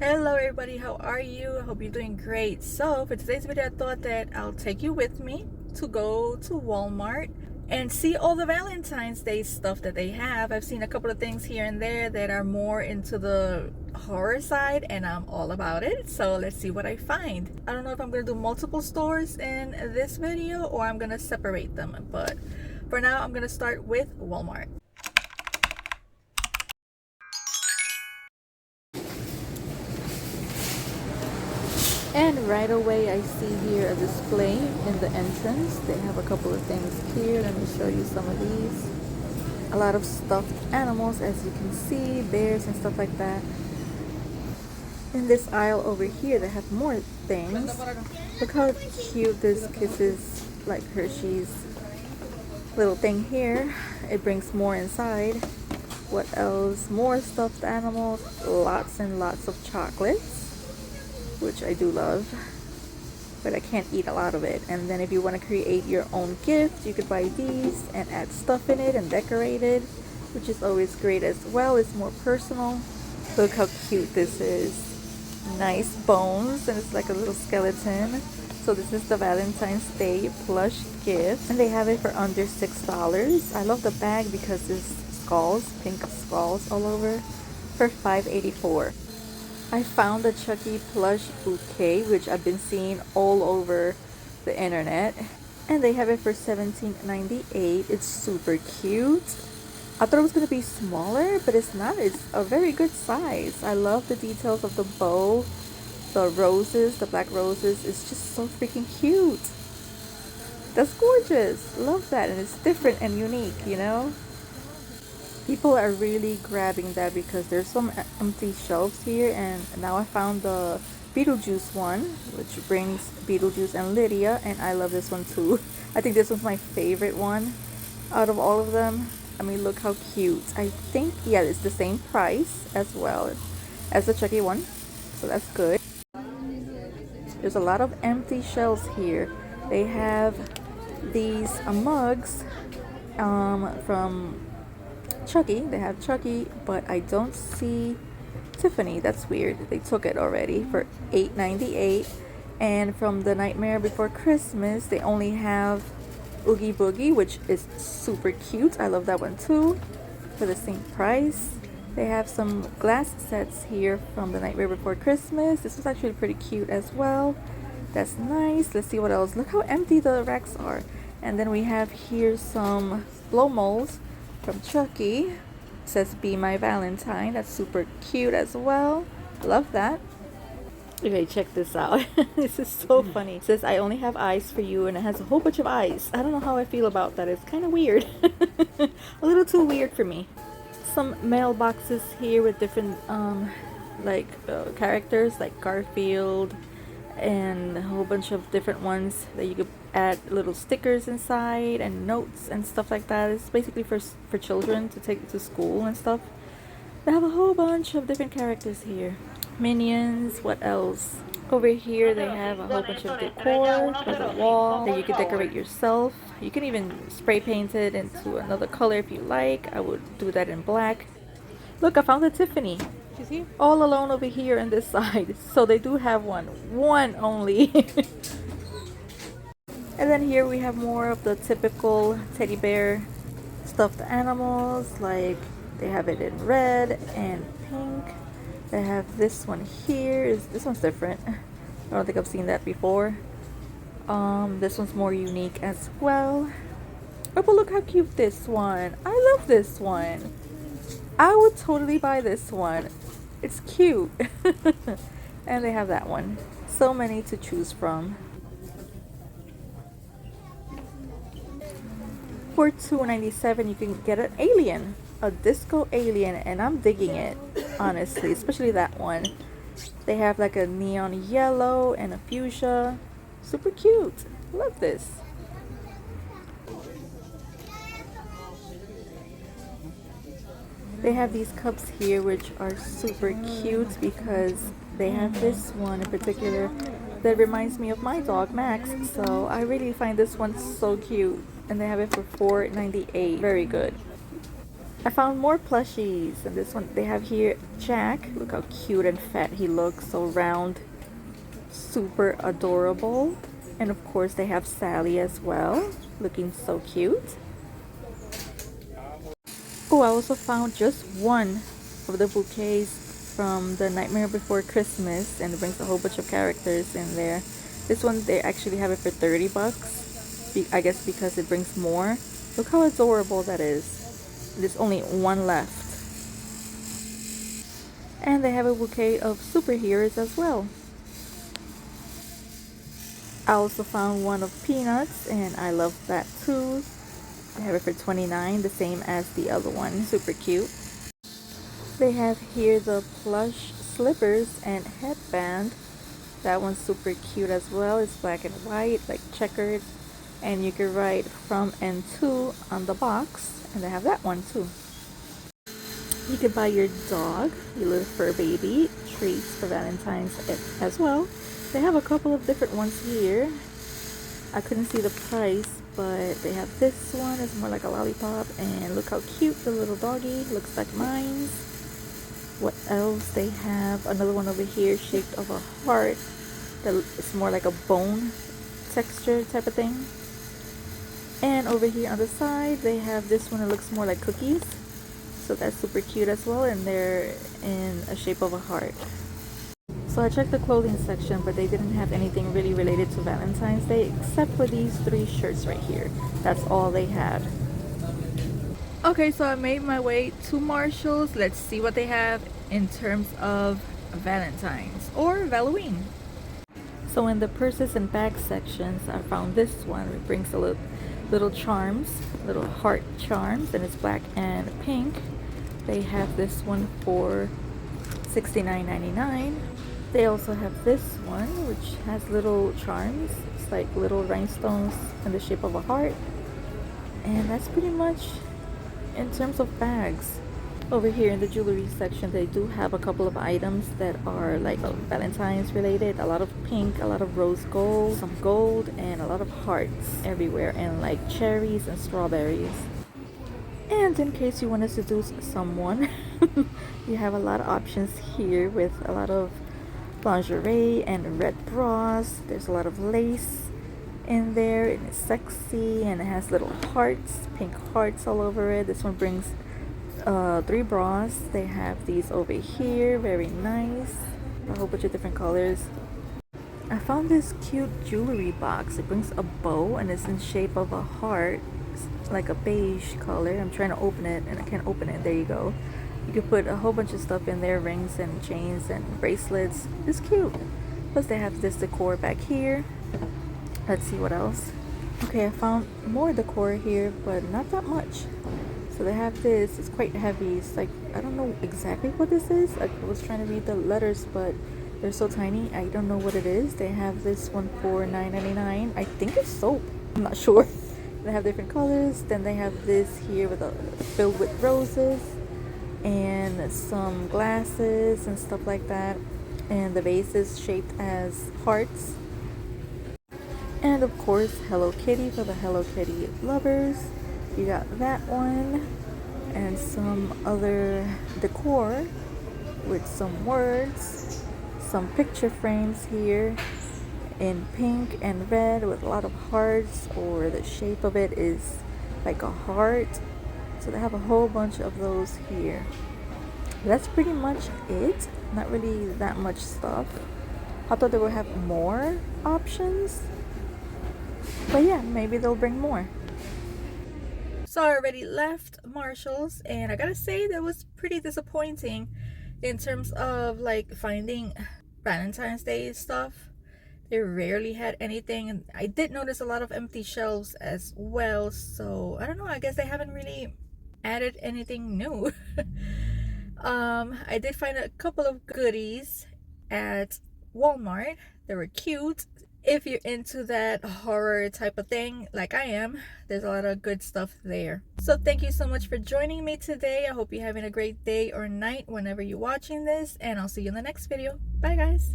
Hello everybody, how are you? I hope you're doing great. So for today's video, I thought that I'll take you with me to go to Walmart and see all the Valentine's Day stuff that they have. I've seen a couple of things here and there that are more into the horror side, and I'm all about it. So let's see what I find. I don't know if I'm gonna do multiple stores in this video or I'm gonna separate them, but for now I'm gonna start with Walmart. And right away I see here a display in the entrance. They have a couple of things here. Let me show you some of these. A lot of stuffed animals, as you can see, bears and stuff like that. In this aisle over here they have more things. Look how cute this Kisses like Hershey's little thing here. It brings more inside. What else? More stuffed animals, lots and lots of chocolates, which I do love, but I can't eat a lot of it. And then if you want to create your own gift, you could buy these and add stuff in it and decorate it, which is always great as well. It's more personal. Look how cute this is. Nice bones, and it's like a little skeleton. So this is the Valentine's Day plush gift, and they have it for under $6. I love the bag because there's skulls, pink skulls all over, for $5.84. I found a Chucky plush bouquet, which I've been seeing all over the internet, and they have it for $17.98. It's super cute. I thought it was going to be smaller, but it's not. It's a very good size. I love the details of the bow, the roses, the black roses. It's just so freaking cute. That's gorgeous. Love that, and it's different and unique, you know? People are really grabbing that because there's some empty shelves here, and now I found the Beetlejuice one, which brings Beetlejuice and Lydia, and I love this one too. I think this one's my favorite one out of all of them. I mean, look how cute. I think, yeah, it's the same price as well as the Chucky one, so that's good. There's a lot of empty shelves here. They have these mugs from Chucky. They have Chucky, but I don't see Tiffany. That's weird. They took it already for $8.98. And from the Nightmare Before Christmas, they only have Oogie Boogie, which is super cute. I love that one too, for the same price. They have some glass sets here from the Nightmare Before Christmas. This was actually pretty cute as well. That's nice. Let's see what else. Look how empty the racks are. And then we have here some blow molds from Chucky. It says Be My Valentine. That's super cute as well. Love that. Okay, check this out. This is so funny. It says I only have eyes for you, and it has a whole bunch of eyes. I don't know how I feel about that. It's kind of weird. A little too weird for me. Some mailboxes here with different characters like Garfield, and a whole bunch of different ones that you could add little stickers inside and notes and stuff like that. It's basically for children to take to school and stuff. They have a whole bunch of different characters here. Minions. What else? Over here they have a whole bunch of decor for the wall that you could decorate yourself. You can even spray paint it into another color if you like. I would do that in black. Look, I found a Tiffany. She's here all alone over here on this side. So they do have one only. And then here we have more of the typical teddy bear stuffed animals. Like they have it in red and pink. They have this one here. This one's different. I don't think I've seen that before. This one's more unique as well. Oh, but look how cute this one. I love this one. I would totally buy this one. It's cute. And they have that one. So many to choose from. For $2.97 you can get an alien, a disco alien, and I'm digging it, honestly, especially that one. They have like a neon yellow and a fuchsia. Super cute. Love this. They have these cups here which are super cute because they have this one in particular that reminds me of my dog Max, so I really find this one so cute. And they have it for $4.98. Very good. I found more plushies, and this one they have here Jack. Look how cute and fat he looks, so round, super adorable. And of course they have Sally as well, looking so cute. Oh, I also found just one of the bouquets from the Nightmare Before Christmas, and it brings a whole bunch of characters in there. This one they actually have it for 30 bucks. I guess because it brings more. Look how adorable that is. There's only one left. And they have a bouquet of superheroes as well. I also found one of Peanuts, and I love that too. I have it for 29, the same as the other one. Super cute. They have here the plush slippers and headband. That one's super cute as well. It's black and white, like checkered. And you can write from and to on the box. And they have that one too. You could buy your dog, your little fur baby, treats for Valentine's as well. They have a couple of different ones here. I couldn't see the price, but they have this one. It's more like a lollipop. And look how cute the little doggy looks, like mine. What else? They have another one over here shaped of a heart. It's more like a bone texture type of thing. And over here on the side they have this one that looks more like cookies, so that's super cute as well, and they're in a shape of a heart. So I checked the clothing section, but they didn't have anything really related to Valentine's Day except for these 3 shirts right here. That's all they had. Okay, so I made my way to Marshall's. Let's see what they have in terms of Valentine's or Valloween. So in the purses and bag sections, I found this one. It brings a little charms, little heart charms, and it's black and pink. They have this one for $69.99. They also have this one, which has little charms. It's like little rhinestones in the shape of a heart. And that's pretty much in terms of bags. Over here in the jewelry section, they do have a couple of items that are like Valentine's related. A lot of pink, a lot of rose gold, some gold, and a lot of hearts everywhere, and like cherries and strawberries. And in case you want to seduce someone, you have a lot of options here with a lot of lingerie and red bras. There's a lot of lace in there, and it's sexy, and it has little hearts, pink hearts all over it. This one brings 3 bras. They have these over here, very nice, a whole bunch of different colors. I found this cute jewelry box. It brings a bow and it's in shape of a heart. It's like a beige color. I'm trying to open it and I can't open it. There you go. You can put a whole bunch of stuff in there, rings and chains and bracelets. It's cute. Plus they have this decor back here. Let's see what else. Okay, I found more decor here, but not that much. So they have this. It's quite heavy. It's like, I don't know exactly what this is. I was trying to read the letters, but they're so tiny. I don't know what it is. They have this one for $9.99. I think it's soap. I'm not sure. They have different colors. Then they have this here with filled with roses and some glasses and stuff like that. And the vase is shaped as hearts. And of course, Hello Kitty for the Hello Kitty lovers. You got that one and some other decor with some words, some picture frames here in pink and red with a lot of hearts, or the shape of it is like a heart. So they have a whole bunch of those here. That's pretty much it. Not really that much stuff. I thought they would have more options, but yeah, maybe they'll bring more. So I already left Marshall's, and I gotta say that was pretty disappointing in terms of like finding Valentine's Day stuff. They rarely had anything, and I did notice a lot of empty shelves as well. So I don't know, I guess they haven't really added anything new. I did find a couple of goodies at Walmart. They were cute. If you're into that horror type of thing like I am, there's a lot of good stuff there. So thank you so much for joining me today. I hope you're having a great day or night whenever you're watching this, and I'll see you in the next video. Bye guys.